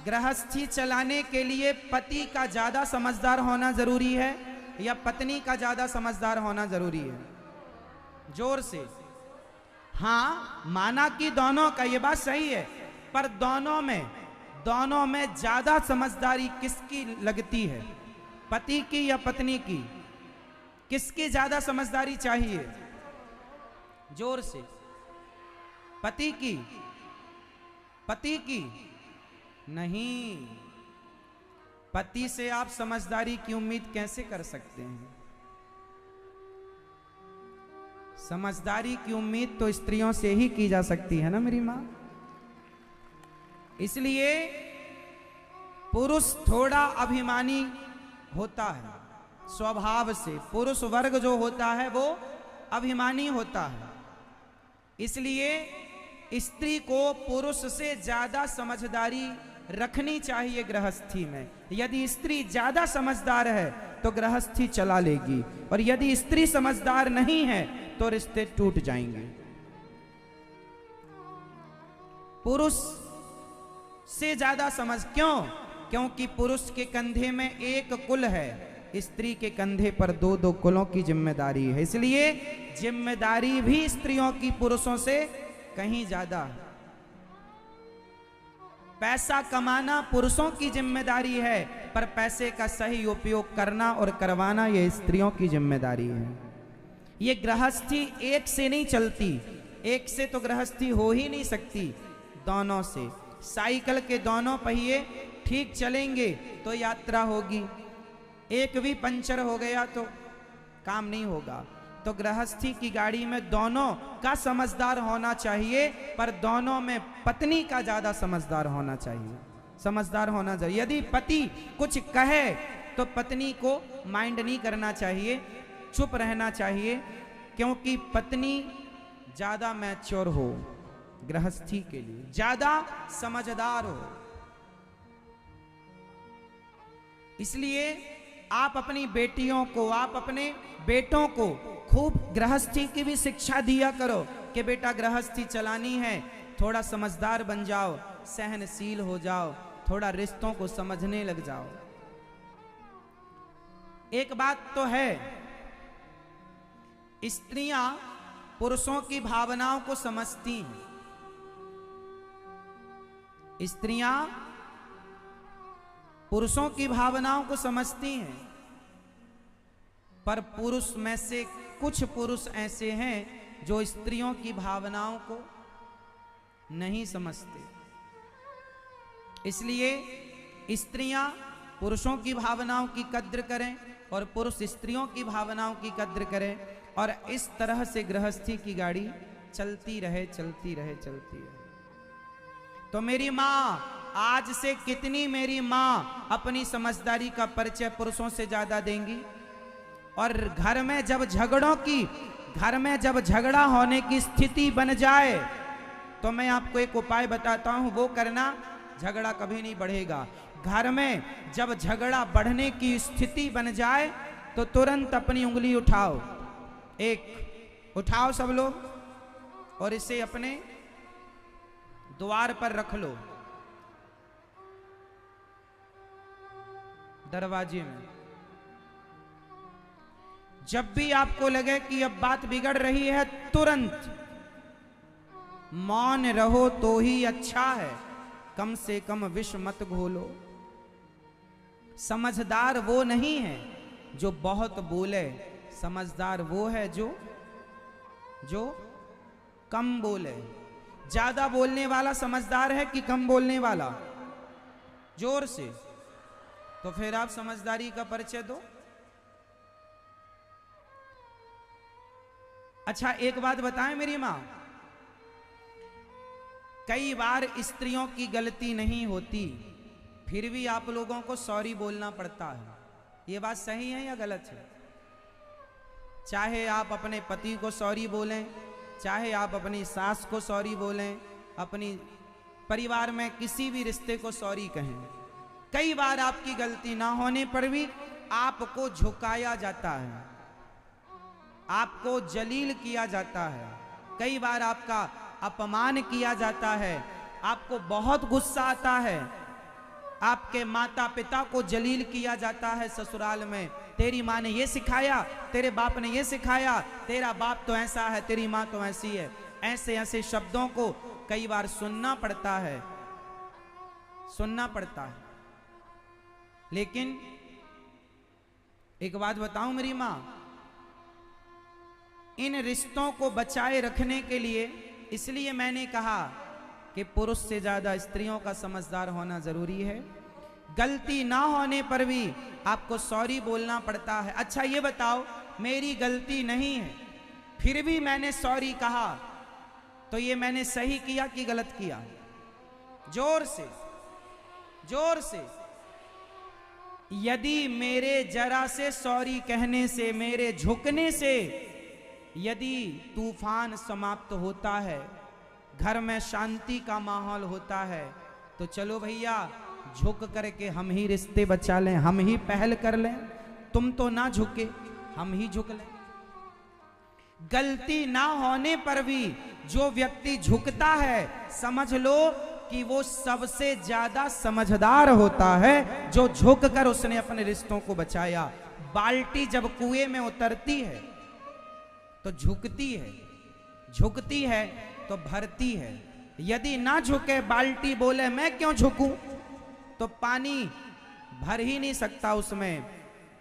गृहस्थी चलाने के लिए पति का ज्यादा समझदार होना जरूरी है या पत्नी का ज्यादा समझदार होना जरूरी है? जोर से। हाँ, माना कि दोनों का, ये बात सही है, पर दोनों में ज्यादा समझदारी किसकी लगती है? पति की या पत्नी की? किसकी ज्यादा समझदारी चाहिए? जोर से। पति की? पति की नहीं। पति से आप समझदारी की उम्मीद कैसे कर सकते हैं? समझदारी की उम्मीद तो स्त्रियों से ही की जा सकती है ना मेरी मां। इसलिए पुरुष थोड़ा अभिमानी होता है स्वभाव से। पुरुष वर्ग जो होता है वो अभिमानी होता है। इसलिए स्त्री को पुरुष से ज्यादा समझदारी रखनी चाहिए गृहस्थी में। यदि स्त्री ज्यादा समझदार है तो गृहस्थी चला लेगी, और यदि स्त्री समझदार नहीं है तो रिश्ते टूट जाएंगे। पुरुष से ज्यादा समझ क्यों? क्योंकि पुरुष के कंधे में एक कुल है, स्त्री के कंधे पर दो दो कुलों की जिम्मेदारी है। इसलिए जिम्मेदारी भी स्त्रियों की पुरुषों से कहीं ज्यादा है। पैसा कमाना पुरुषों की जिम्मेदारी है, पर पैसे का सही उपयोग करना और करवाना यह स्त्रियों की जिम्मेदारी है। ये गृहस्थी एक से नहीं चलती, एक से तो गृहस्थी हो ही नहीं सकती, दोनों से। साइकिल के दोनों पहिए ठीक चलेंगे तो यात्रा होगी, एक भी पंचर हो गया तो काम नहीं होगा। तो गृहस्थी की गाड़ी में दोनों का समझदार होना चाहिए, पर दोनों में पत्नी का ज्यादा समझदार होना चाहिए। समझदार होना चाहिए। यदि पति कुछ कहे तो पत्नी को माइंड नहीं करना चाहिए, चुप रहना चाहिए, क्योंकि पत्नी ज्यादा मैच्योर हो गृहस्थी के लिए, ज्यादा समझदार हो। इसलिए आप अपनी बेटियों को, आप अपने बेटों को खूब गृहस्थी की भी शिक्षा दिया करो कि बेटा गृहस्थी चलानी है, थोड़ा समझदार बन जाओ, सहनशील हो जाओ, थोड़ा रिश्तों को समझने लग जाओ। एक बात तो है, स्त्रियां पुरुषों की भावनाओं को समझती हैं। स्त्रियां पुरुषों की भावनाओं को समझती हैं, पर पुरुष में से कुछ पुरुष ऐसे हैं जो स्त्रियों की भावनाओं को नहीं समझते। इसलिए स्त्रियां पुरुषों की भावनाओं की कद्र करें और पुरुष स्त्रियों की भावनाओं की कद्र करें, और इस तरह से गृहस्थी की गाड़ी चलती रहे, चलती रहे, चलती रहे। तो मेरी मां, आज से कितनी मेरी मां अपनी समझदारी का परिचय पुरुषों से ज्यादा देंगी? और घर में जब झगड़ा होने की स्थिति बन जाए तो मैं आपको एक उपाय बताता हूं, वो करना, झगड़ा कभी नहीं बढ़ेगा। घर में जब झगड़ा बढ़ने की स्थिति बन जाए तो तुरंत अपनी उंगली उठाओ, एक उठाओ सब लोग, और इसे अपने द्वार पर रख लो, दरवाजे में। जब भी आपको लगे कि अब बात बिगड़ रही है, तुरंत मौन रहो तो ही अच्छा है, कम से कम विष मत घोलो। समझदार वो नहीं है जो बहुत बोले, समझदार वो है जो कम बोले। ज्यादा बोलने वाला समझदार है कि कम बोलने वाला? जोर से। तो फिर आप समझदारी का परिचय दो। अच्छा, एक बात बताएं मेरी मां, कई बार स्त्रियों की गलती नहीं होती, फिर भी आप लोगों को सॉरी बोलना पड़ता है। ये बात सही है या गलत है? चाहे आप अपने पति को सॉरी बोलें, चाहे आप अपनी सास को सॉरी बोलें, अपनी परिवार में किसी भी रिश्ते को सॉरी कहें, कई बार आपकी गलती ना होने पर भी आपको झुकाया जाता है, आपको जलील किया जाता है, कई बार आपका अपमान किया जाता है, आपको बहुत गुस्सा आता है, आपके माता पिता को जलील किया जाता है ससुराल में। तेरी माँ ने ये सिखाया, तेरे बाप ने ये सिखाया, तेरा बाप तो ऐसा है, तेरी माँ तो ऐसी है। ऐसे ऐसे शब्दों को कई बार सुनना पड़ता है, सुनना पड़ता है। लेकिन एक बात बताऊं मेरी माँ, इन रिश्तों को बचाए रखने के लिए इसलिए मैंने कहा कि पुरुष से ज्यादा स्त्रियों का समझदार होना जरूरी है। गलती ना होने पर भी आपको सॉरी बोलना पड़ता है। अच्छा ये बताओ, मेरी गलती नहीं है फिर भी मैंने सॉरी कहा, तो ये मैंने सही किया कि गलत किया? जोर से, जोर से। यदि मेरे जरा से सॉरी कहने से, मेरे झुकने से यदि तूफान समाप्त होता है, घर में शांति का माहौल होता है, तो चलो भैया झुक करके हम ही रिश्ते बचा लें, हम ही पहल कर लें। तुम तो ना झुके, हम ही झुक लें। गलती ना होने पर भी जो व्यक्ति झुकता है, समझ लो कि वो सबसे ज्यादा समझदार होता है, जो झुक कर उसने अपने रिश्तों को बचाया। बाल्टी जब कुएं में उतरती है तो झुकती है, झुकती है तो भरती है। यदि ना झुके, बाल्टी बोले मैं क्यों झुकूं, तो पानी भर ही नहीं सकता उसमें।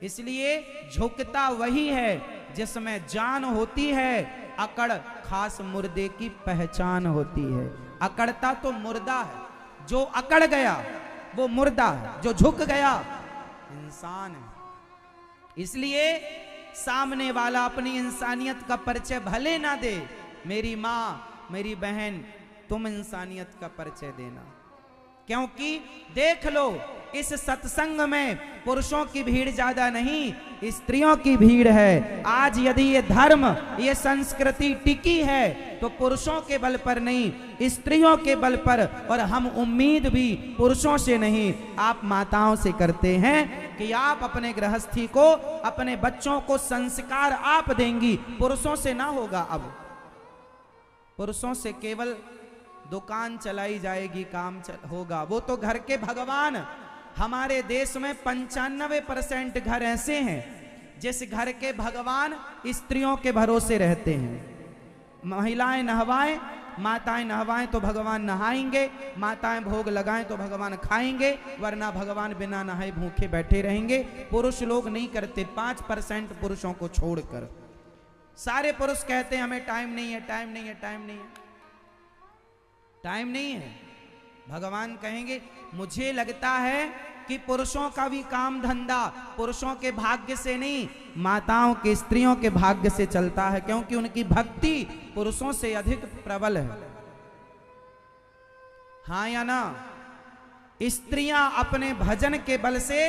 इसलिए झुकता वही है जिसमें जान होती है, अकड़ खास मुर्दे की पहचान होती है। अकड़ता तो मुर्दा है, जो अकड़ गया वो मुर्दा है, जो झुक गया इंसान है। इसलिए सामने वाला अपनी इंसानियत का परिचय भले ना दे, मेरी माँ मेरी बहन तुम इंसानियत का परिचय देना। क्योंकि देख लो इस सत्संग में पुरुषों की भीड़ ज्यादा नहीं, स्त्रियों की भीड़ है। आज यदि ये धर्म, ये संस्कृति टिकी है तो पुरुषों के बल पर नहीं, स्त्रियों के बल पर। और हम उम्मीद भी पुरुषों से नहीं, आप माताओं से करते हैं कि आप अपने गृहस्थी को, अपने बच्चों को संस्कार आप देंगी, पुरुषों से ना होगा। अब पुरुषों से केवल दुकान चलाई जाएगी, काम होगा, वो तो घर के भगवान। हमारे देश में 95% घर ऐसे हैं जिस घर के भगवान स्त्रियों के भरोसे रहते हैं। महिलाएं नहवाएं, माताएं नहवाएं तो भगवान नहाएंगे, माताएं भोग लगाएं तो भगवान खाएंगे, वरना भगवान बिना नहाए भूखे बैठे रहेंगे। पुरुष लोग नहीं करते, 5% पुरुषों को छोड़कर। सारे पुरुष कहते हैं हमें टाइम नहीं है, टाइम नहीं है, टाइम नहीं है, टाइम नहीं है। भगवान कहेंगे मुझे लगता है कि पुरुषों का भी काम धंधा पुरुषों के भाग्य से नहीं, माताओं के, स्त्रियों के भाग्य से चलता है, क्योंकि उनकी भक्ति पुरुषों से अधिक प्रबल है। हाँ या ना? स्त्रियां अपने भजन के बल से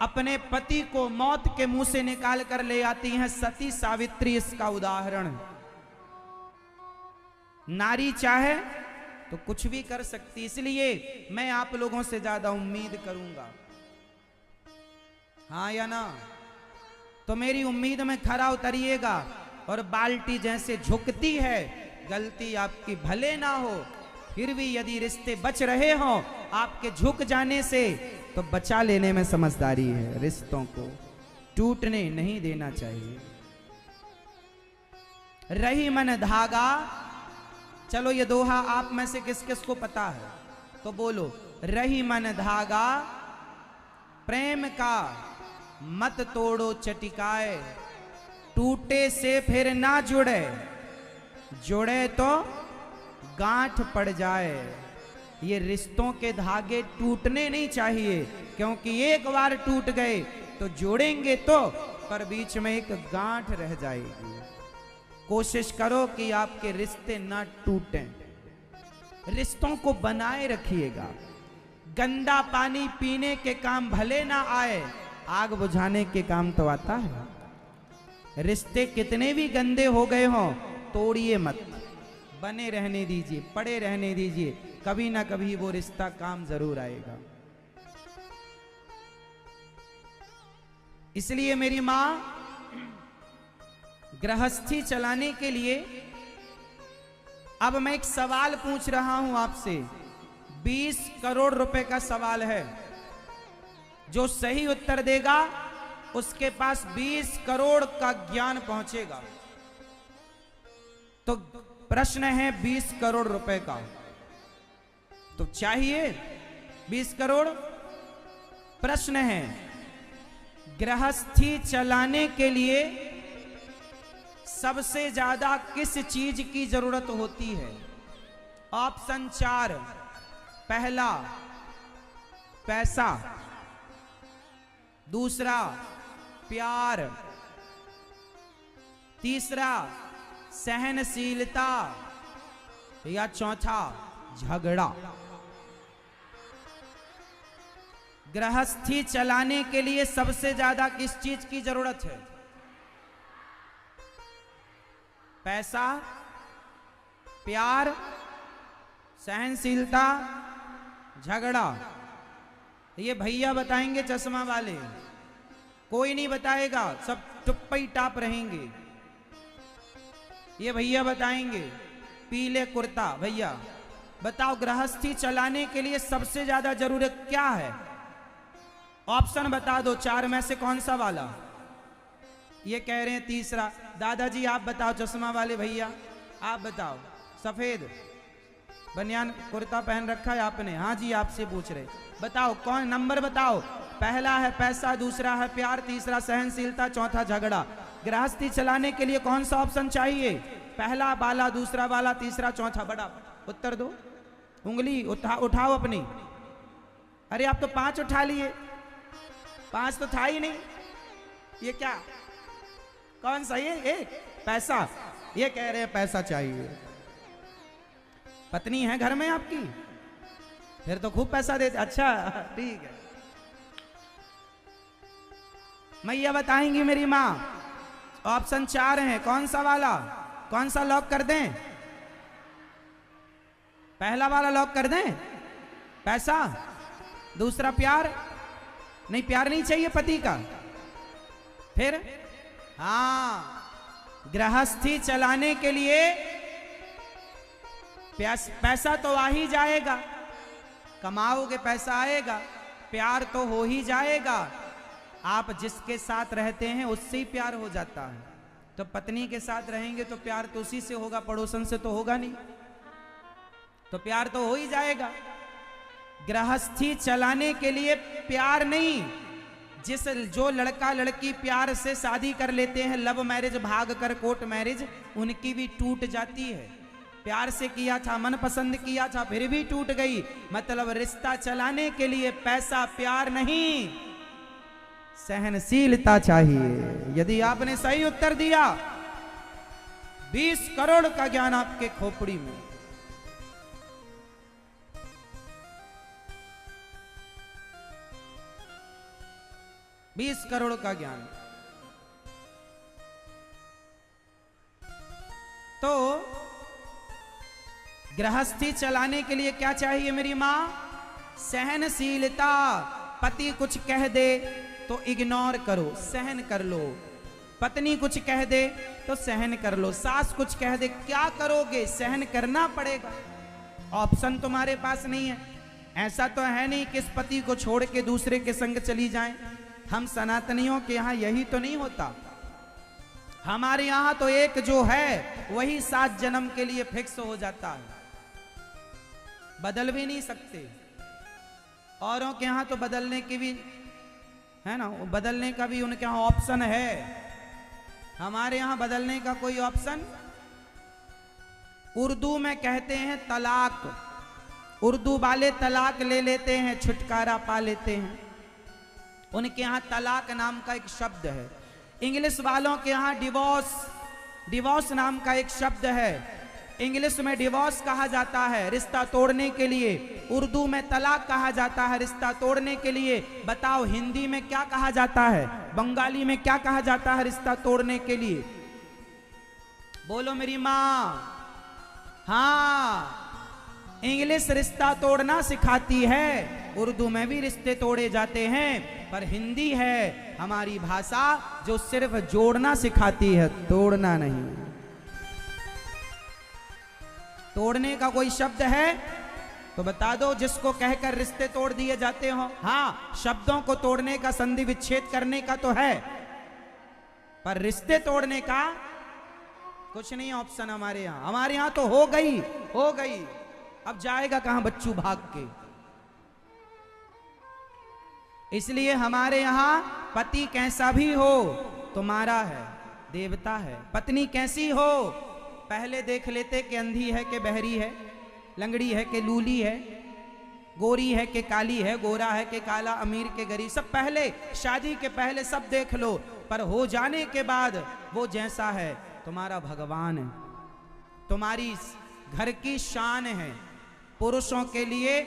अपने पति को मौत के मुंह से निकाल कर ले आती हैं। सती सावित्री इसका उदाहरण। नारी चाहे तो कुछ भी कर सकती, इसलिए मैं आप लोगों से ज्यादा उम्मीद करूंगा। हाँ या ना? तो मेरी उम्मीद में खरा उतरिएगा। और बाल्टी जैसे झुकती है, गलती आपकी भले ना हो, फिर भी यदि रिश्ते बच रहे हो आपके झुक जाने से, तो बचा लेने में समझदारी है। रिश्तों को टूटने नहीं देना चाहिए। रही मन धागा, चलो ये दोहा आप में से किस किस को पता है तो बोलो। रही मन धागा प्रेम का मत तोड़ो चटिकाए, टूटे से फिर ना जुड़े, जुड़े तो गांठ पड़ जाए। ये रिश्तों के धागे टूटने नहीं चाहिए, क्योंकि एक बार टूट गए तो जोड़ेंगे तो, पर बीच में एक गांठ रह जाएगी। कोशिश करो कि आपके रिश्ते ना टूटें, रिश्तों को बनाए रखिएगा। गंदा पानी पीने के काम भले ना आए, आग बुझाने के काम तो आता है। रिश्ते कितने भी गंदे हो गए हों, तोड़िए मत, बने रहने दीजिए, पड़े रहने दीजिए, कभी ना कभी वो रिश्ता काम जरूर आएगा। इसलिए मेरी मां गृहस्थी चलाने के लिए, अब मैं एक सवाल पूछ रहा हूं आपसे, 20 करोड़ रुपए का सवाल है। जो सही उत्तर देगा उसके पास 20 करोड़ का ज्ञान पहुंचेगा। तो प्रश्न है 20 करोड़ रुपए का, तो चाहिए 20 करोड़। प्रश्न है गृहस्थी चलाने के लिए सबसे ज्यादा किस चीज की जरूरत होती है? ऑप्शन 4, पहला पैसा, दूसरा प्यार, तीसरा सहनशीलता या चौथा झगड़ा। गृहस्थी चलाने के लिए सबसे ज्यादा किस चीज की जरूरत है? पैसा, प्यार, सहनशीलता, झगड़ा। ये भैया बताएंगे चश्मा वाले, कोई नहीं बताएगा, सब चुप ही टाप रहेंगे। ये भैया बताएंगे, पीले कुर्ता भैया, बताओ गृहस्थी चलाने के लिए सबसे ज्यादा जरूरत क्या है? ऑप्शन बता दो 4 में से कौन सा वाला? ये कह रहे हैं तीसरा। दादाजी आप बताओ, चश्मा वाले भैया आप बताओ। सफेद बनियान कुर्ता पहन रखा है आपने? हाँ जी आपसे पूछ रहे, बताओ कौन नंबर बताओ। पहला है पैसा, दूसरा है प्यार, तीसरा सहनशीलता, चौथा झगड़ा। गृहस्थी चलाने के लिए कौन सा ऑप्शन चाहिए? पहला बाला, दूसरा बाला, तीसरा चौथा बड़ा। उत्तर दो, उंगली उठाओ अपनी। अरे आप तो 5 उठा लिए, 5 तो था ही नहीं। ये क्या, कौन सा? ये पैसा। ये कह रहे हैं पैसा चाहिए। पत्नी है घर में आपकी? फिर तो खूब पैसा देते। अच्छा ठीक है, मैया बताएंगी मेरी माँ। ऑप्शन 4 है, कौन सा वाला? कौन सा लॉक कर दें? पहला वाला लॉक कर दें, पैसा। दूसरा प्यार? नहीं, प्यार नहीं चाहिए पति का। फिर हाँ, गृहस्थी चलाने के लिए पैसा तो आ ही जाएगा, कमाओगे पैसा आएगा, प्यार तो हो ही जाएगा। आप जिसके साथ रहते हैं उससे ही प्यार हो जाता है। तो पत्नी के साथ रहेंगे तो प्यार तो उसी से होगा, पड़ोसन से तो होगा नहीं, तो प्यार तो हो ही जाएगा। गृहस्थी चलाने के लिए प्यार नहीं, जो लड़का लड़की प्यार से शादी कर लेते हैं, लव मैरिज भाग कर कोर्ट मैरिज, उनकी भी टूट जाती है। प्यार से किया था, मन पसंद किया था, फिर भी टूट गई। मतलब रिश्ता चलाने के लिए पैसा प्यार नहीं, सहनशीलता चाहिए। यदि आपने सही उत्तर दिया, 20 करोड़ का ज्ञान आपके खोपड़ी में। बीस करोड़ का ज्ञान। तो गृहस्थी चलाने के लिए क्या चाहिए मेरी मां? सहनशीलता। पति कुछ कह दे तो इग्नोर करो, सहन कर लो। पत्नी कुछ कह दे तो सहन कर लो। सास कुछ कह दे, क्या करोगे? सहन करना पड़ेगा। ऑप्शन तुम्हारे पास नहीं है। ऐसा तो है नहीं कि इस पति को छोड़ के दूसरे के संग चली जाएं। हम सनातनियों के यहां यही तो नहीं होता। हमारे यहां तो एक जो है वही 7 जन्म के लिए फिक्स हो जाता है, बदल भी नहीं सकते। औरों के यहां तो बदलने की भी है ना, बदलने का भी उनके यहां ऑप्शन है। हमारे यहां बदलने का कोई ऑप्शन। उर्दू में कहते हैं तलाक। उर्दू वाले तलाक ले लेते हैं, छुटकारा पा लेते हैं। उनके यहां तलाक नाम का एक शब्द है। इंग्लिश वालों के यहां डिवोर्स नाम का एक शब्द है। इंग्लिश में डिवोर्स कहा जाता है रिश्ता तोड़ने के लिए, उर्दू में तलाक कहा जाता है रिश्ता तोड़ने के लिए। बताओ हिंदी में क्या कहा जाता है, बंगाली में क्या कहा जाता है रिश्ता तोड़ने के लिए? बोलो मेरी मां। हाँ, इंग्लिश रिश्ता तोड़ना सिखाती है, उर्दू में भी रिश्ते तोड़े जाते हैं, पर हिंदी है हमारी भाषा जो सिर्फ जोड़ना सिखाती है, तोड़ना नहीं। तोड़ने का कोई शब्द है? तो बता दो जिसको कहकर रिश्ते तोड़ दिए जाते हो। हाँ, शब्दों को तोड़ने का, संधि विच्छेद करने का तो है, पर रिश्ते तोड़ने का कुछ नहीं ऑप्शन हमारे यहां। हमारे यहां तो हो गई, हो गई, अब जाएगा कहां बच्चू भाग के। इसलिए हमारे यहां पति कैसा भी हो तुम्हारा है, देवता है। पत्नी कैसी हो पहले देख लेते कि अंधी है कि बहरी है, लंगड़ी है कि लूली है, गोरी है कि काली है, गोरा है कि काला, अमीर के गरीब, सब पहले, शादी के पहले सब देख लो। पर हो जाने के बाद वो जैसा है तुम्हारा भगवान है, तुम्हारी घर की शान है। पुरुषों के लिए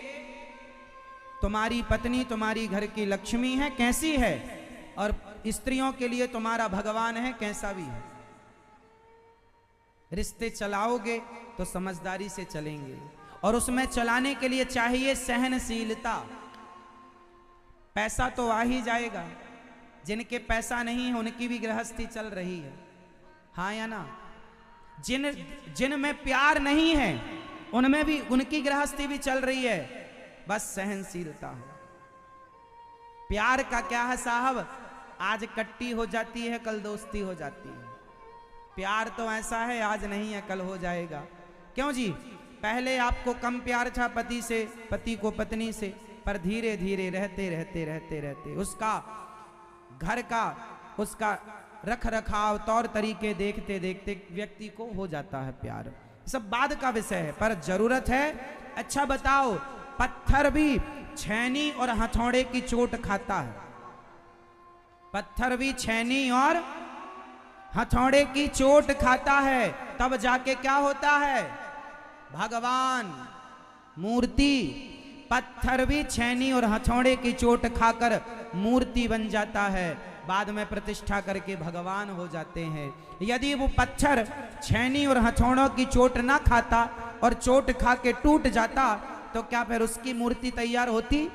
तुम्हारी पत्नी तुम्हारी घर की लक्ष्मी है, कैसी है, और स्त्रियों के लिए तुम्हारा भगवान है, कैसा भी है। रिश्ते चलाओगे तो समझदारी से चलेंगे, और उसमें चलाने के लिए चाहिए सहनशीलता। पैसा तो आ ही जाएगा, जिनके पैसा नहीं है उनकी भी गृहस्थी चल रही है, हाँ या ना। जिनमें प्यार नहीं है उनमें भी उनकी गृहस्थी भी चल रही है, बस सहनशीलता है। प्यार का क्या है साहब, आज कट्टी हो जाती है कल दोस्ती हो जाती है। प्यार तो ऐसा है, आज नहीं है कल हो जाएगा। क्यों जी, पहले आपको कम प्यार था पति से, पति को पत्नी से, पर धीरे धीरे रहते रहते रहते रहते उसका घर का, उसका रख रखाव, तौर तरीके देखते देखते व्यक्ति को हो जाता है प्यार। सब बाद का विषय है, पर जरूरत है। अच्छा बताओ, पत्थर भी छैनी और हथौड़े की चोट खाता है। पत्थर भी छैनी और हथौड़े की चोट खाता है, तब जाके क्या होता है, भगवान, मूर्ति। पत्थर भी छैनी और हथौड़े की चोट खाकर मूर्ति बन जाता है, बाद में प्रतिष्ठा करके भगवान हो जाते हैं। यदि वो पत्थर छैनी और हथौड़ों की चोट ना खाता और चोट खा के टूट जाता तो क्या फिर उसकी मूर्ति तैयार होती?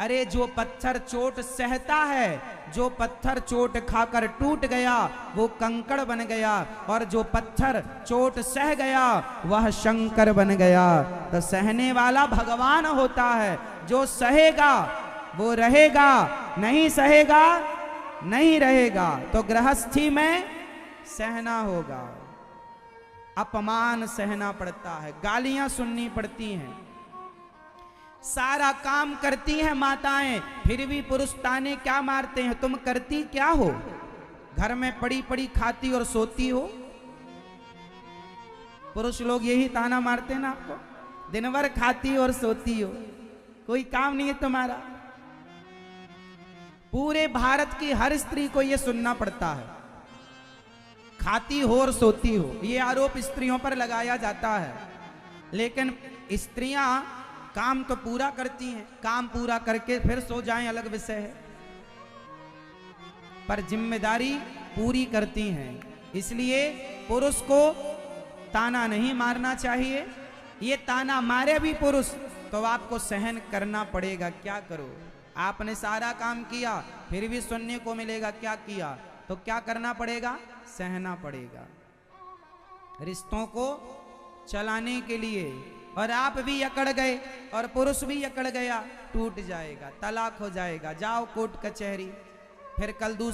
अरे जो पत्थर चोट सहता है, जो पत्थर चोट खाकर टूट गया वो कंकड़ बन गया, और जो पत्थर चोट सह गया वह शंकर बन गया। तो सहने वाला भगवान होता है, जो सहेगा वो रहेगा, नहीं सहेगा नहीं रहेगा। तो गृहस्थी में सहना होगा, अपमान सहना पड़ता है, गालियां सुननी पड़ती हैं, सारा काम करती हैं माताएं, फिर भी पुरुष ताने क्या मारते हैं, तुम करती क्या हो? घर में पड़ी पड़ी खाती और सोती हो। पुरुष लोग यही ताना मारते हैं ना आपको, दिन भर खाती और सोती हो, कोई काम नहीं है तुम्हारा। पूरे भारत की हर स्त्री को यह सुनना पड़ता है, खाती हो और सोती हो। ये आरोप स्त्रियों पर लगाया जाता है, लेकिन स्त्रियां काम तो पूरा करती हैं, काम पूरा करके फिर सो जाएं अलग विषय है, पर जिम्मेदारी पूरी करती हैं। इसलिए पुरुष को ताना नहीं मारना चाहिए। ये ताना मारे भी पुरुष तो आपको सहन करना पड़ेगा। क्या करो, आपने सारा काम किया फिर भी सुनने को मिलेगा क्या किया, तो क्या करना पड़ेगा, सहना पड़ेगा रिश्तों को चलाने के लिए। और आप भी अकड़ गए और पुरुष भी अकड़ गया, टूट जाएगा, तलाक हो जाएगा, जाओ कोर्ट कचहरी, फिर कल दूसरा